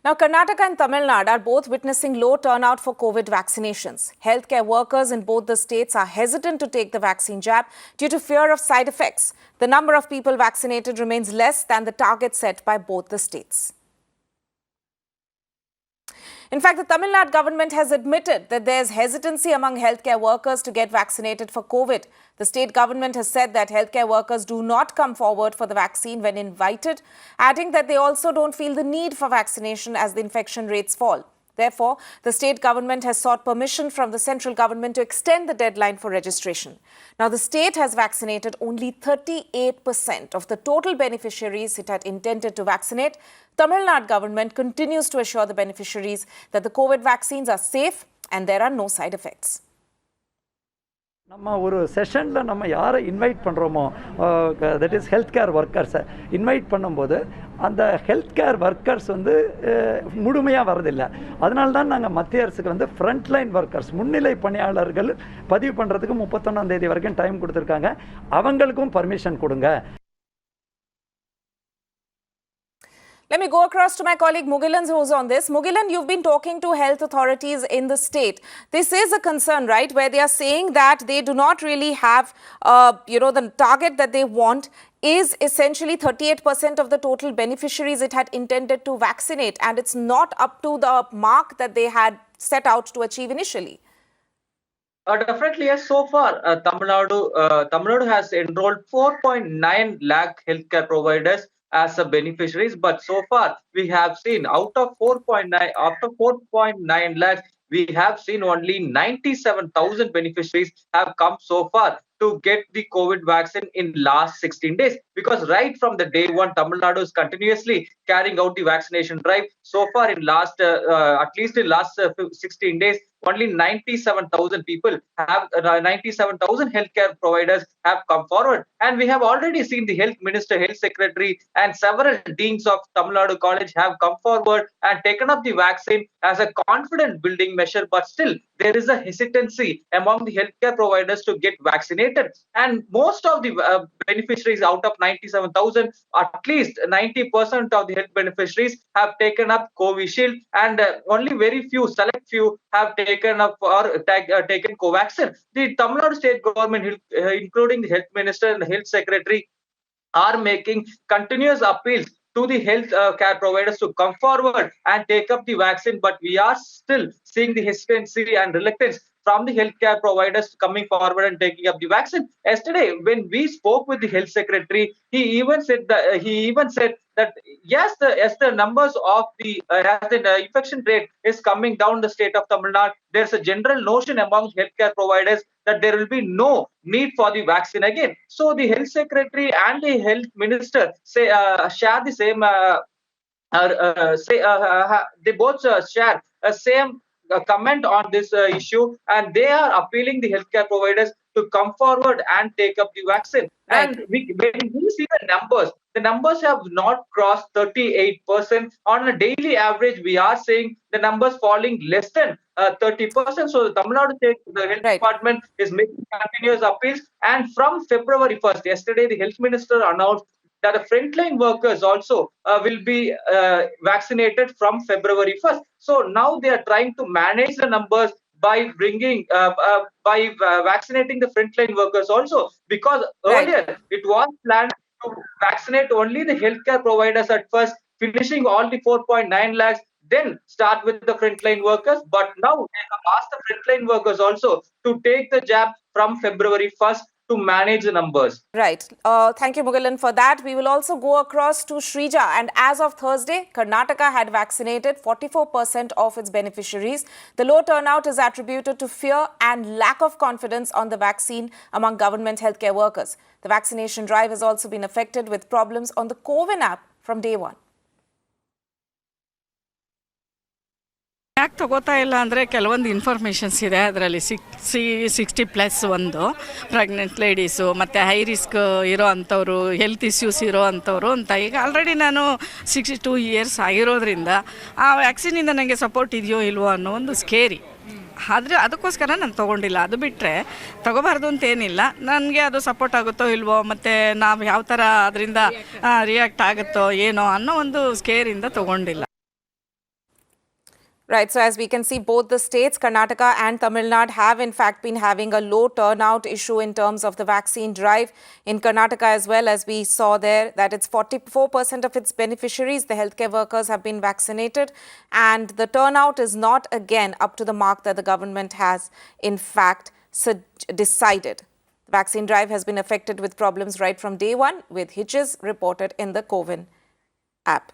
Now, Karnataka and Tamil Nadu are both witnessing low turnout for COVID vaccinations. Healthcare workers in both the states are hesitant to take the vaccine jab due to fear of side effects. The number of people vaccinated remains less than the target set by both the states. In fact, the Tamil Nadu government has admitted that there is hesitancy among healthcare workers to get vaccinated for COVID. The state government has said that healthcare workers do not come forward for the vaccine when invited, adding that they also don't feel the need for vaccination as the infection rates fall. Therefore, the state government has sought permission from the central government to extend the deadline for registration. Now, the state has vaccinated only 38% of the total beneficiaries it had intended to vaccinate. Tamil Nadu government continues to assure the beneficiaries that the COVID vaccines are safe and there are no side effects. நம்ம ஒரு செஷனில் நம்ம யாரை invite பண்ணுறோமோ that is health care ஒர்க்கர்ஸை invite பண்ணும்போது அந்த health care workers வந்து முழுமையாக வரதில்லை. அதனால தான் நாங்கள் மத்திய அரசுக்கு வந்து ஃப்ரண்ட் லைன் ஒர்க்கர்ஸ் முன்னிலை பணியாளர்கள் பதிவு பண்ணுறதுக்கு 31ஆம் தேதி வரைக்கும் டைம் கொடுத்துருக்காங்க. அவங்களுக்கும் பர்மிஷன் கொடுங்க. Let me go across to my colleague Mugilan, who's on this. Mugilan, you've been talking to health authorities in the state. This is a concern, right, where they are saying that they do not really have, the target that they want is essentially 38% of the total beneficiaries it had intended to vaccinate, and it's not up to the mark that they had set out to achieve initially. Definitely, yes. So far, Tamil Nadu has enrolled 4.9 lakh healthcare providers as a beneficiaries, but so far we have seen out of 4.9 lakhs, we have seen only 97,000 beneficiaries have come so far to get the COVID vaccine in last 16 days. Because right from the day one, Tamil Nadu is continuously carrying out the vaccination drive. So far in last, at least in last 16 days, only 97,000 people have, 97,000 healthcare providers have come forward. And we have already seen the health minister, health secretary and several deans of Tamil Nadu College have come forward and taken up the vaccine as a confident building measure. But still, there is a hesitancy among the healthcare providers to get vaccinated. And most of the beneficiaries out of 97,000, at least 90% of the health beneficiaries have taken up Covishield, and only very few, select few, have taken up or taken Covaxin. The Tamil Nadu state government, including the health minister and the health secretary, are making continuous appeals to the health care providers to come forward and take up the vaccine, but we are still seeing the hesitancy and reluctance from the healthcare providers coming forward and taking up the vaccine. Yesterday, when we spoke with the health secretary, he even said that yes, the numbers of the infection rate is coming down the state of Tamil Nadu. There's a general notion among healthcare providers that there will be no need for the vaccine again. So the health secretary and the health minister share the same. They both share a same comment on this issue, and they are appealing the healthcare providers to come forward and take up the vaccine. Right. And when we see the numbers have not crossed 38%. On a daily average, we are seeing the numbers falling less than 30%. So the Tamil Nadu State, the health department is making continuous appeals. And from February 1st, yesterday, the health minister announced that the frontline workers also will be vaccinated from February 1st. So now they are trying to manage the numbers by bringing, vaccinating the frontline workers also. Because earlier it was planned to vaccinate only the healthcare providers at first, finishing all the 4.9 lakhs, then start with the frontline workers. But now they have asked the frontline workers also to take the jab from February 1st to manage the numbers. Right. Thank you, Mugilan, for that. We will also go across to Shrija. And as of Thursday, Karnataka had vaccinated 44% of its beneficiaries. The low turnout is attributed to fear and lack of confidence on the vaccine among government healthcare workers. The vaccination drive has also been affected with problems on the CoWIN app from day one. ಯಾಕೆ ತಗೋತಾ ಇಲ್ಲ ಅಂದರೆ ಕೆಲವೊಂದು informations ಇದೆ ಅದರಲ್ಲಿ 60+ ಒಂದು pregnant ladies ಮತ್ತು high risk ಇರೋ ಅಂಥವ್ರು ಹೆಲ್ತ್ ಇಶ್ಯೂಸ್ ಇರೋ ಅಂಥವ್ರು ಅಂತ. ಈಗ ಆಲ್ರೆಡಿ ನಾನು 62 ಇಯರ್ಸ್ ಆಗಿರೋದ್ರಿಂದ ಆ ವ್ಯಾಕ್ಸಿನಿಂದ ನನಗೆ ಸಪೋರ್ಟ್ ಇದೆಯೋ ಇಲ್ವೋ ಅನ್ನೋ ಒಂದು ಸ್ಕೇರಿ. ಆದರೆ ಅದಕ್ಕೋಸ್ಕರ ನಾನು ತೊಗೊಂಡಿಲ್ಲ. ಅದು ಬಿಟ್ಟರೆ ತೊಗೋಬಾರ್ದು ಅಂತೇನಿಲ್ಲ, ನನಗೆ ಅದು ಸಪೋರ್ಟ್ ಆಗುತ್ತೋ ಇಲ್ವೋ ಮತ್ತು ನಾವು ಯಾವ ಥರ ಅದರಿಂದ ರಿಯಾಕ್ಟ್ ಆಗುತ್ತೋ ಏನೋ ಅನ್ನೋ ಒಂದು ಸ್ಕೇರಿಂದ ತೊಗೊಂಡಿಲ್ಲ. Right, so as we can see, both the states, Karnataka and Tamil Nadu, have in fact been having a low turnout issue in terms of the vaccine drive. In Karnataka as well, as we saw there, that it's 44% of its beneficiaries, the healthcare workers, have been vaccinated. And the turnout is not again up to the mark that the government has in fact decided. The vaccine drive has been affected with problems right from day one, with hitches reported in the CoWIN app.